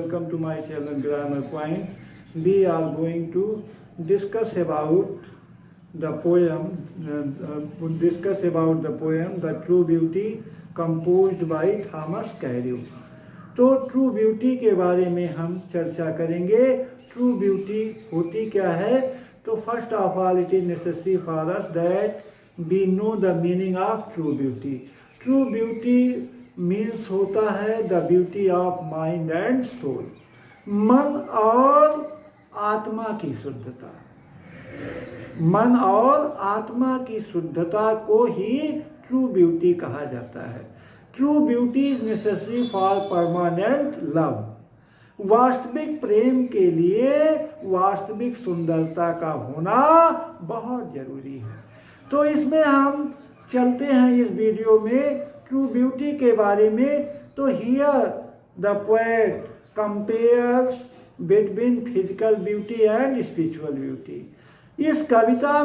welcome to my channel Grammar Point. We are going to discuss about the poem, The True Beauty, composed by Thomas Carlyle. तो true beauty के बारे में हम चर्चा करेंगे। True beauty होती क्या है? तो first of all it is necessary for us that we know the meaning of true beauty. True beauty means होता है the beauty of mind and soul, मन और आत्मा की शुद्धता। मन और आत्मा की शुद्धता को ही ट्रू ब्यूटी कहा जाता है। True beauty is necessary for permanent love. वास्तविक प्रेम के लिए वास्तविक सुंदरता का होना बहुत जरूरी है। तो इसमें हम चलते हैं इस वीडियो में ट्रू ब्यूटी के बारे में। तो here the poet compares between physical beauty and spiritual beauty. इस कविता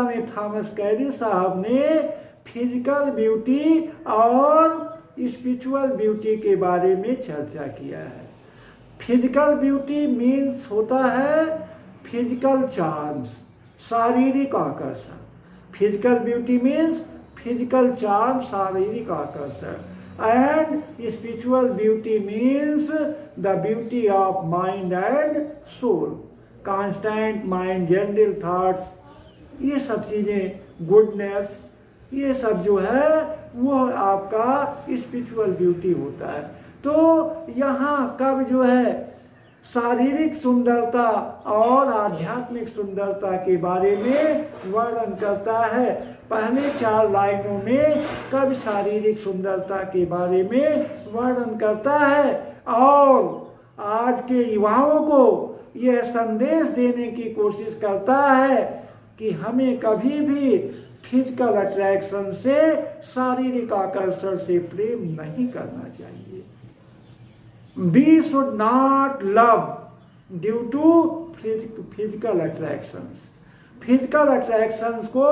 में थॉमस कैरी साहब ने फिजिकल ब्यूटी और स्पिरिचुअल ब्यूटी के बारे में चर्चा किया है। फिजिकल ब्यूटी मीन्स होता है फिजिकल चार्म्स, शारीरिक आकर्षण। Physical beauty means physical charm, शारीरिक आकर्षण। And spiritual beauty means the beauty of mind and soul, constant mind, general thoughts, ये सब चीजें, गुडनेस, ये सब जो है वो आपका स्पिरिचुअल ब्यूटी होता है। तो यहाँ कब जो है शारीरिक सुंदरता और आध्यात्मिक सुंदरता के बारे में वर्णन करता है। पहले 4 लाइनों में कब शारीरिक सुंदरता के बारे में वर्णन करता है और आज के युवाओं को यह संदेश देने की कोशिश करता है कि हमें कभी भी फिजिकल अट्रैक्शन से, शारीरिक आकर्षण से प्रेम नहीं करना चाहिए। We should not love due to physical attractions. Physical attractions को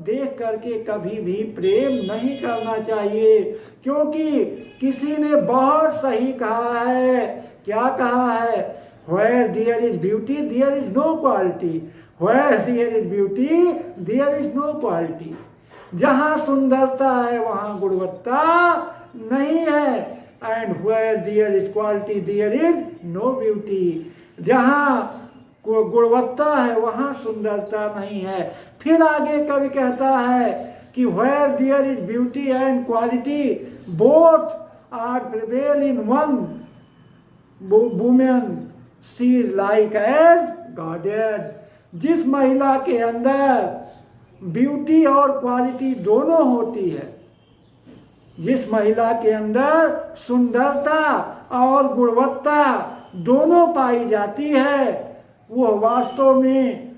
देख करके कभी भी प्रेम नहीं करना चाहिए, क्योंकि किसी ने बहुत सही कहा है। क्या कहा है? Where there is beauty, there is no quality. Where there is beauty, there is no quality. जहाँ सुंदरता है वहाँ गुणवत्ता नहीं है। And where there is quality, there is no beauty. जहाँ गुणवत्ता है वहाँ सुंदरता नहीं है। फिर आगे कवि कहता है कि where there is beauty and quality, both are prevail in one woman. She is like as goddess. जिस महिला के अंदर ब्यूटी और क्वालिटी दोनों होती है, जिस महिला के अंदर सुंदरता और गुणवत्ता दोनों पाई जाती है, वो वास्तव में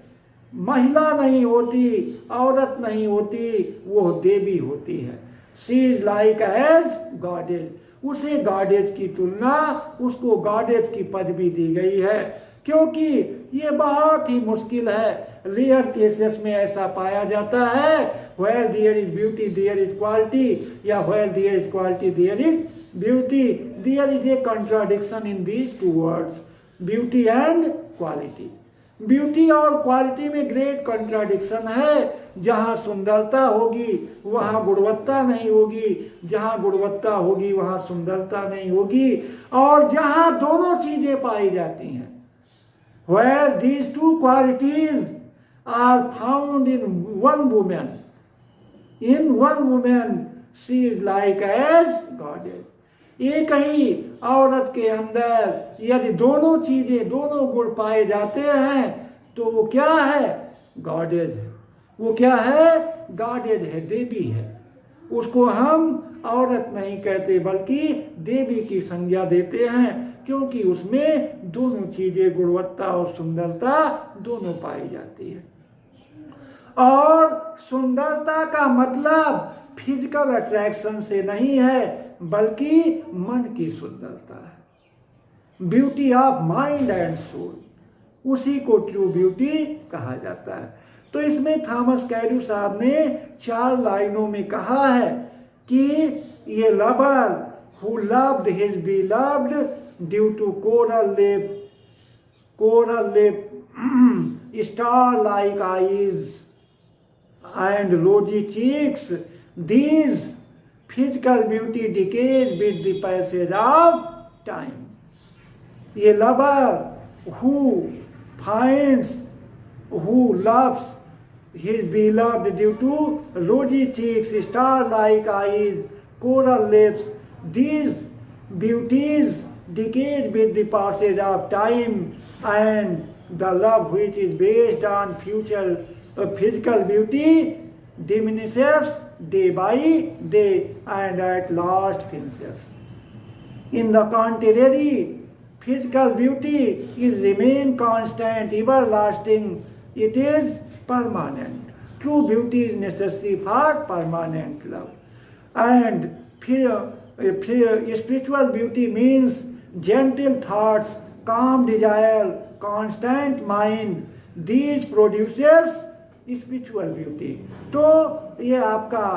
महिला नहीं होती, औरत नहीं होती, वो देवी होती है। She is like as goddess. उसे गॉडेज की तुलना, उसको गॉडेज की पदवी दी गई है, क्योंकि ये बहुत ही मुश्किल है। रेयर केसेस में ऐसा पाया जाता है where there is beauty there is quality, या where there is quality there is beauty. There is a contradiction in these two words, beauty and quality. Beauty और क्वालिटी में ग्रेट कॉन्ट्राडिक्शन है। जहाँ सुंदरता होगी वहाँ गुणवत्ता नहीं होगी, जहाँ गुणवत्ता होगी वहाँ सुंदरता नहीं होगी, और जहाँ दोनों चीजें पाई जाती हैं, where these two qualities are found in one woman, she is like as goddess. एक ही औरत के अंदर यदि दोनों चीजें, दोनों गुण पाए जाते हैं तो वो क्या है? गॉडेज है। वो क्या है? गॉडेज है, देवी है। उसको हम औरत नहीं कहते बल्कि देवी की संज्ञा देते हैं, क्योंकि उसमें दोनों चीजें, गुणवत्ता और सुंदरता दोनों पाई जाती है। और सुंदरता का मतलब फिजिकल अट्रैक्शन से नहीं है बल्कि मन की सुंदरता है। Beauty of mind and soul, उसी को ट्रू ब्यूटी कहा जाता है। तो इसमें थॉमस कैरी साहब ने 4 लाइनों में कहा है कि ये lover who loved his beloved due to coral lip, star-like eyes and rosy cheeks. These physical beauty decays with the passage of time. A lover who loves his beloved due to rosy cheeks, star-like eyes, coral lips, these beauties decay with the passage of time, and the love which is based on physical beauty diminishes day by day and at last finishes. In the contrary, physical beauty is remain constant, everlasting. It is permanent. True beauty is necessary for permanent love. And spiritual beauty means gentle thoughts, calm desire, constant mind. These produces spiritual beauty. तो ये आपका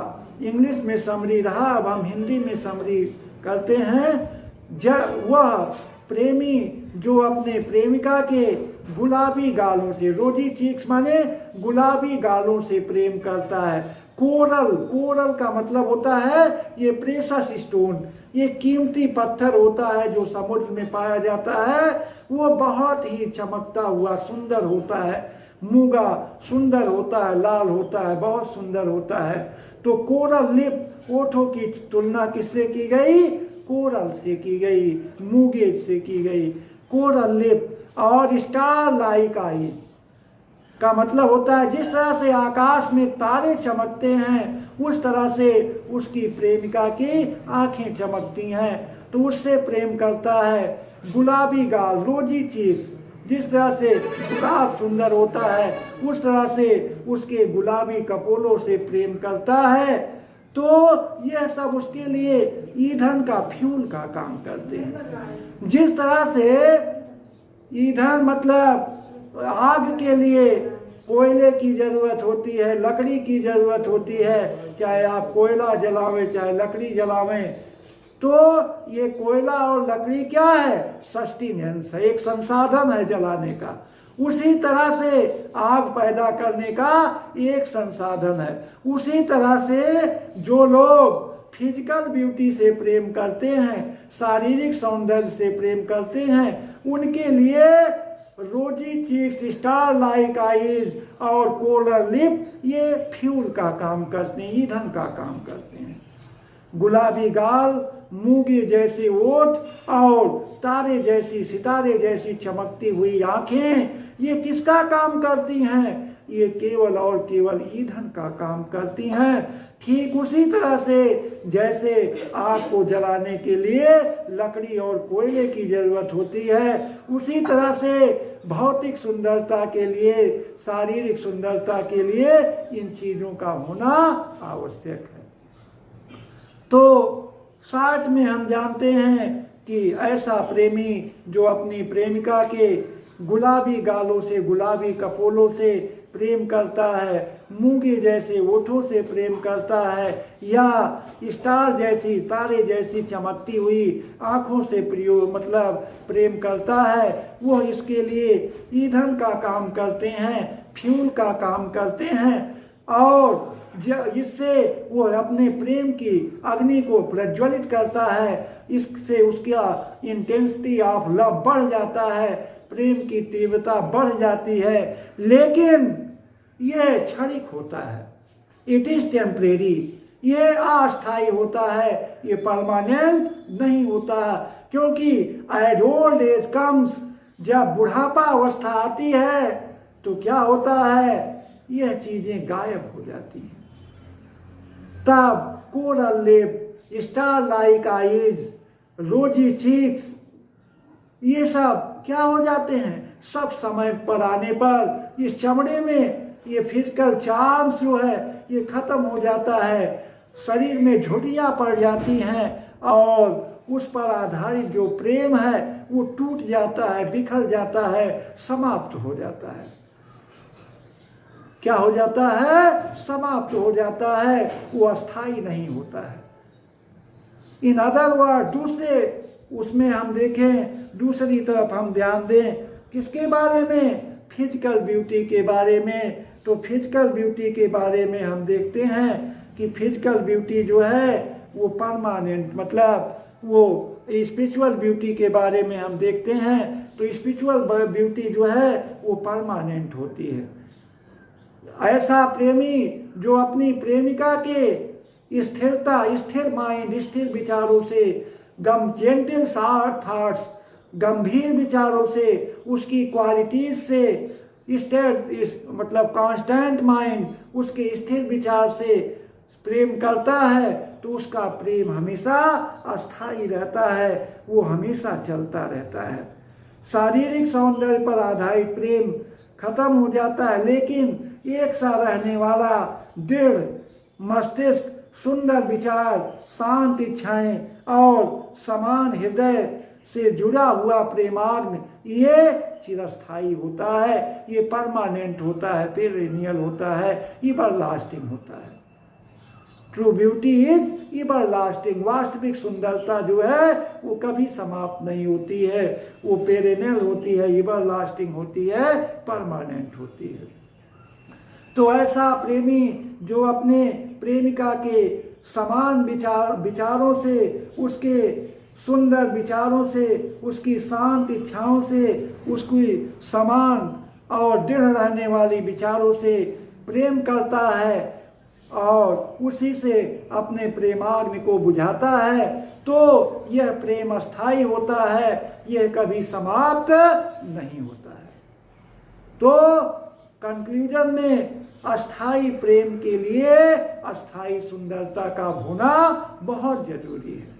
English में summary रहा। अब हम हिंदी में summary करते हैं। जब वह प्रेमी जो अपने प्रेमिका के गुलाबी गालों से, रोजी चीक्स माने गुलाबी गालों से प्रेम करता है। कोरल का मतलब होता है ये प्रेशस स्टोन, ये कीमती पत्थर होता है जो समुद्र में पाया जाता है। वो बहुत ही चमकता हुआ सुंदर होता है। मूंगा सुंदर होता है, लाल होता है, बहुत सुंदर होता है। तो कोरल लिप, ओठों की तुलना किससे की गई? कोरल से की गई, मूंगे से की गई। कोरल लिप और स्टार लाइक आई का मतलब होता है जिस तरह से आकाश में तारे चमकते हैं उस तरह से उसकी प्रेमिका की आंखें चमकती हैं, तो उससे प्रेम करता है। गुलाबी गाल, रोजी चीज, जिस तरह से गुलाब सुंदर होता है उस तरह से उसके गुलाबी कपोलों से प्रेम करता है। तो यह सब उसके लिए ईंधन का, फ्यूल का काम करते हैं। जिस तरह से ईंधन मतलब आग के लिए कोयले की जरूरत होती है, लकड़ी की जरूरत होती है, चाहे आप कोयला जलावें चाहे लकड़ी जलावें। तो ये कोयला और लकड़ी क्या है? सस्टेनेंस है, एक संसाधन है जलाने का। उसी तरह से आग पैदा करने का एक संसाधन है। उसी तरह से जो लोग फिजिकल ब्यूटी से प्रेम करते हैं, शारीरिक सौंदर्य से प्रेम करते हैं, उनके लिए रोजी चीक्स, स्टार लाइक आईज और कोरल लिप ये फ्यूल का काम करते हैं, ईंधन का काम करते हैं। गुलाबी गाल, मूंगे जैसे ओठ और तारे जैसी, सितारे जैसी चमकती हुई आंखें, ये किसका काम करती हैं? ये केवल और केवल ईंधन का काम करती हैं। ठीक उसी तरह से जैसे आग को जलाने के लिए लकड़ी और कोयले की जरूरत होती है, उसी तरह से भौतिक सुंदरता के लिए, शारीरिक सुंदरता के लिए इन चीजों का होना आवश्यक है। तो शॉर्ट में हम जानते हैं कि ऐसा प्रेमी जो अपनी प्रेमिका के गुलाबी गालों से, गुलाबी कपोलों से प्रेम करता है, मूंगे जैसे ओठों से प्रेम करता है, या स्टार जैसी, तारे जैसी चमकती हुई आँखों से प्रेम करता है, वो इसके लिए ईंधन का काम करते हैं, फ्यूल का काम करते हैं। और इससे वो अपने प्रेम की अग्नि को प्रज्वलित करता है। इससे उसका इंटेंसिटी ऑफ लव बढ़ जाता है, प्रेम की तीव्रता बढ़ जाती है। लेकिन यह क्षणिक होता है, इट इज टेम्परेरी, ये अस्थायी होता है, ये परमानेंट नहीं होता। क्योंकि एज ओल्ड एज कम्स, जब बुढ़ापा अवस्था आती है तो क्या होता है? यह चीजें गायब हो जाती हैं। तब coral lip, star like eyes, रोजी चीक्स, ये सब क्या हो जाते हैं? सब समय पर आने पर इस चमड़े में ये फिजिकल चार्म्स जो है ये खत्म हो जाता है, शरीर में झुर्रियाँ पड़ जाती हैं और उस पर आधारित जो प्रेम है वो टूट जाता है, बिखर जाता है, समाप्त हो जाता है। क्या हो जाता है? समाप्त हो जाता है, वो अस्थाई नहीं होता है। इन अदर वर्ड, दूसरे उसमें हम देखें, दूसरी तरफ हम ध्यान दें किसके बारे में, फिजिकल ब्यूटी के बारे में। तो फिजिकल ब्यूटी के बारे में हम देखते हैं कि फिजिकल ब्यूटी जो है वो परमानेंट, मतलब वो स्पिरिचुअल ब्यूटी के बारे में हम देखते हैं तो स्पिरिचुअल ब्यूटी जो है वो परमानेंट होती है। ऐसा प्रेमी जो अपनी प्रेमिका के स्थिरता, स्थिर माइंड, स्थिर विचारों से, जेंटल थॉट्स, गंभीर विचारों से, उसकी क्वालिटीज से, मतलब कांस्टेंट माइंड, उसके स्थिर विचार से प्रेम करता है तो उसका प्रेम हमेशा अस्थायी रहता है, वो हमेशा चलता रहता है। शारीरिक सौंदर्य पर आधारित प्रेम खत्म हो जाता है, लेकिन एक सा रहने वाला दृढ़ मस्तिष्क, सुंदर विचार, शांत इच्छाएं और समान हृदय से जुड़ा हुआ प्रेमाग्न, ये चिरस्थायी होता है, ये परमानेंट होता है, पेरेनियल होता है, एवरलास्टिंग होता है। True beauty is everlasting. वास्तविक सुंदरता जो है वो कभी समाप्त नहीं होती है, वो पेरेनियल होती है, एवरलास्टिंग होती है, परमानेंट होती है। तो ऐसा प्रेमी जो अपने प्रेमिका के समान विचारों से, उसके सुंदर विचारों से, उसकी शांत इच्छाओं से, उसकी समान और दृढ़ रहने वाली विचारों से प्रेम करता है और उसी से अपने प्रेमाग्नि को बुझाता है, तो यह प्रेम अस्थायी होता है, यह कभी समाप्त नहीं होता है। तो कंक्लूजन में अस्थायी प्रेम के लिए अस्थायी सुंदरता का होना बहुत जरूरी है।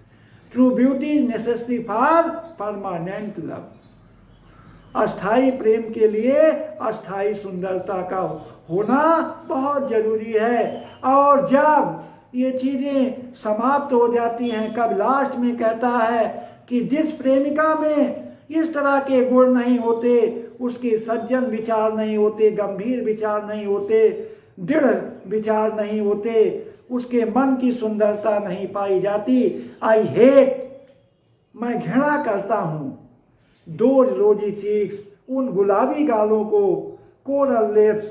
True beauty is necessary for permanent love. अस्थायी प्रेम के लिए अस्थायी सुंदरता का होना बहुत जरूरी है। और जब ये चीजें समाप्त हो जाती हैं, कब लास्ट में कहता है कि जिस प्रेमिका में इस तरह के गुण नहीं होते, उसके सज्जन विचार नहीं होते, गंभीर विचार नहीं होते, दृढ़ विचार नहीं होते, उसके मन की सुंदरता नहीं पाई जाती, आई हेट, मैं घृणा करता हूं, दो रोजी चीक्स, उन गुलाबी गालों को, कोरल लिप्स,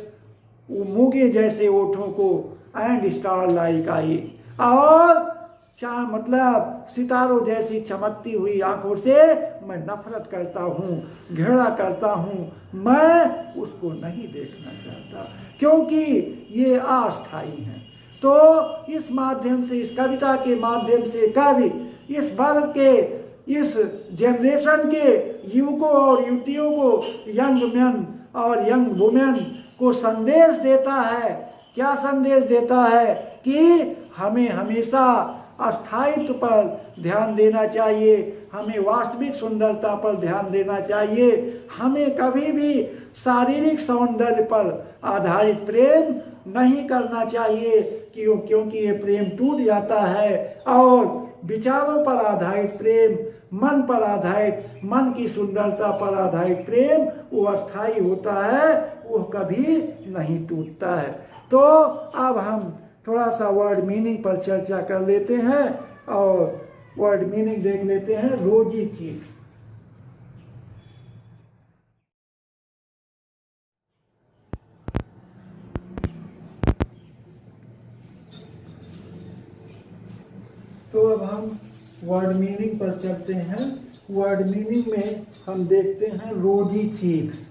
मूंगे जैसे ओठों को, एंड स्टार लाइक आई, और मतलब सितारों जैसी चमकती हुई आंखों से मैं नफरत करता हूँ, घृणा करता हूँ, मैं उसको नहीं देखना चाहता, क्योंकि ये अस्थायी हैं। तो इस माध्यम से, इस कविता के माध्यम से कवि इस वर्ग के, इस जनरेशन के युवकों और युवतियों को, यंग मैन और यंग वुमेन को संदेश देता है। क्या संदेश देता है? कि हमें हमेशा अस्थायित्व पर ध्यान देना चाहिए, हमें वास्तविक सुंदरता पर ध्यान देना चाहिए, हमें कभी भी शारीरिक सौंदर्य पर आधारित प्रेम नहीं करना चाहिए, क्योंकि ये प्रेम टूट जाता है। और विचारों पर आधारित प्रेम, मन पर आधारित, मन की सुंदरता पर आधारित प्रेम वो अस्थायी होता है, वो कभी नहीं टूटता है। तो अब हम थोड़ा सा वर्ड मीनिंग पर चर्चा कर लेते हैं और वर्ड मीनिंग देख लेते हैं। रोजी चीज, तो अब हम वर्ड मीनिंग पर चलते हैं। वर्ड मीनिंग में हम देखते हैं रोजी चीक्स।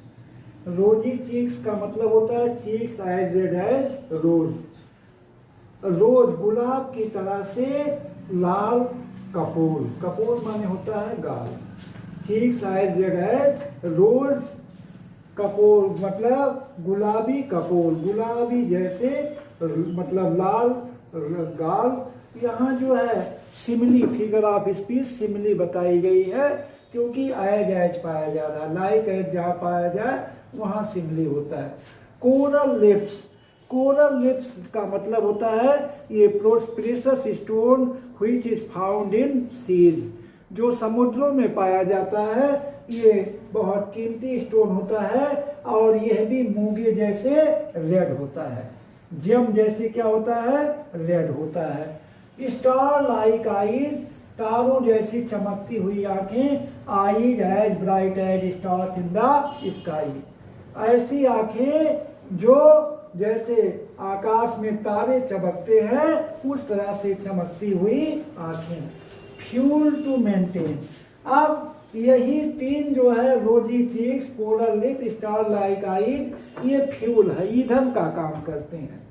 रोजी चीक्स का मतलब होता है चीक्स एज रेड एज रोज, रोज गुलाब की तरह से लाल, कपोल, कपोल माने होता है गाल, चीक्स एज रेड एज रोज, कपोल मतलब गुलाबी कपोल, गुलाबी जैसे मतलब लाल गाल। यहाँ जो है simile, figure of speech simile बताई गई है, क्योंकि एज एज पाया जा रहा है, लाइक एज जहाँ पाया जाए वहाँ सिमिली होता है। कोरल लिप्स, कोरल लिप्स का मतलब होता है ये precious stone which is found in seas, जो समुद्रों में पाया जाता है, ये बहुत कीमती स्टोन होता है, और यह भी मूंगे जैसे रेड होता है, जेम जैसे क्या होता है, रेड होता है। स्टार लाइक आईज, तारों जैसी चमकती हुई आंखें, eyes as bright as stars in the sky. ऐसी आंखें जो जैसे आकाश में तारे चमकते हैं उस तरह से चमकती हुई आंखें। Fuel to maintain. अब यही तीन जो है, rosy cheeks, coral lip, star like eyes, ये फ्यूल है, ईंधन का काम करते हैं।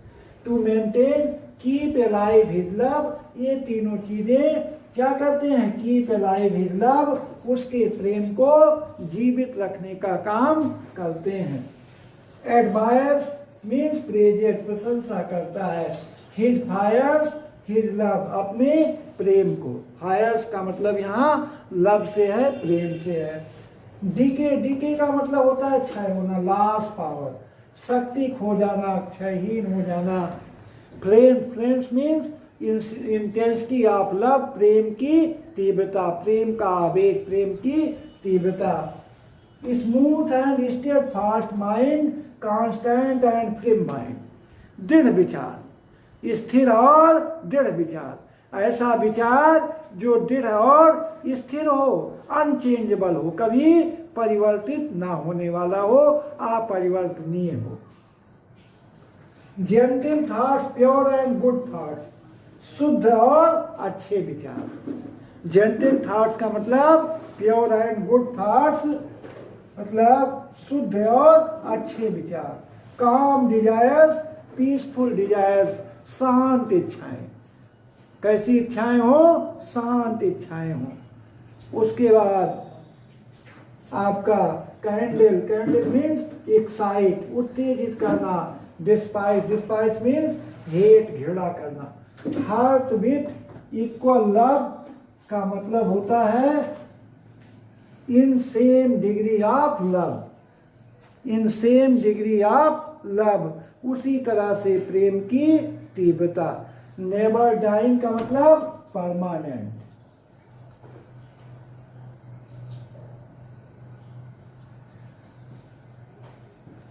To maintain, keep alive his love, ये तीनों चीजें क्या करते हैं? कीप अलाइव हिज लव, उसके प्रेम को जीवित रखने का काम करते हैं। एडमायर्स मीन्स प्रेजेस, प्रशंसा करता है। हिज फायर्स हिज लव, अपने प्रेम को। फायर्स का मतलब यहाँ लव से है, प्रेम से है। डीके, डीके का मतलब होता है क्षय होना, लॉस पावर, शक्ति खो जाना, क्षयहीन हो जाना। Flame, flames means intensity of love, प्रेम की तीव्रता, प्रेम का आवेग, प्रेम की तीव्रता। Smooth and steadfast mind, constant and firm mind, दृढ़ विचार, स्थिर और दृढ़ विचार। ऐसा विचार जो दृढ़ और स्थिर हो, अनचेंजेबल हो, कभी परिवर्तित ना होने वाला हो, अपरिवर्तनीय हो। Gentle thoughts, pure and good thoughts, शुद्ध और अच्छे विचार। जेंटल थॉट्स का मतलब प्योर एंड गुड थॉट्स, मतलब शुद्ध और अच्छे विचार। काम डिजायर्स, पीसफुल डिजायर्स, शांत इच्छाएं। कैसी इच्छाएं हो? शांत इच्छाएं हो। उसके बाद आपका कैंडल, कैंडल मीन्स एक्साइट, उत्तेजित करना। डिस्पाइस, डिस्पाइस मीन्स हेट, घृणा करना। हार्ट विथ इक्वल लव का मतलब होता है in same degree of love, in same degree of love, उसी तरह से प्रेम की तीव्रता। नेवर डाइंग का मतलब permanent.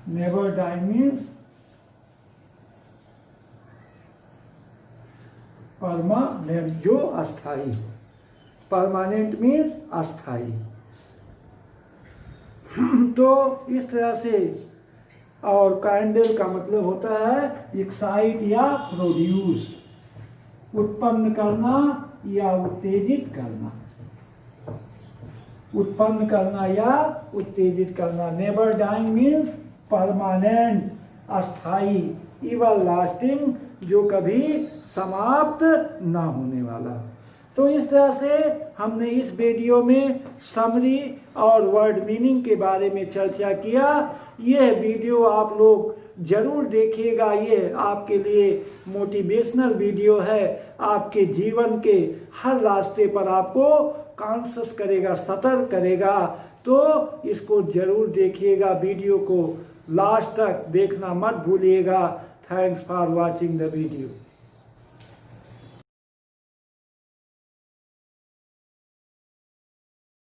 Never dying means permanent, जो अस्थाई। परमानेंट मीन्स अस्थाई। तो इस तरह से। और कैंडल का मतलब होता है एक्साइट या प्रोड्यूस, उत्पन्न करना या उत्तेजित करना, उत्पन्न करना या उत्तेजित करना। नेवर डाइंग मीन्स परमानेंट, अस्थाई, एवर लास्टिंग, जो कभी समाप्त ना होने वाला। तो इस तरह से हमने इस वीडियो में समरी और वर्ड मीनिंग के बारे में चर्चा किया। यह वीडियो आप लोग जरूर देखिएगा, ये आपके लिए मोटिवेशनल वीडियो है, आपके जीवन के हर रास्ते पर आपको कॉन्शियस करेगा, सतर्क करेगा। तो इसको जरूर देखिएगा, वीडियो को लास्ट तक देखना मत भूलिएगा। Thanks for watching the video.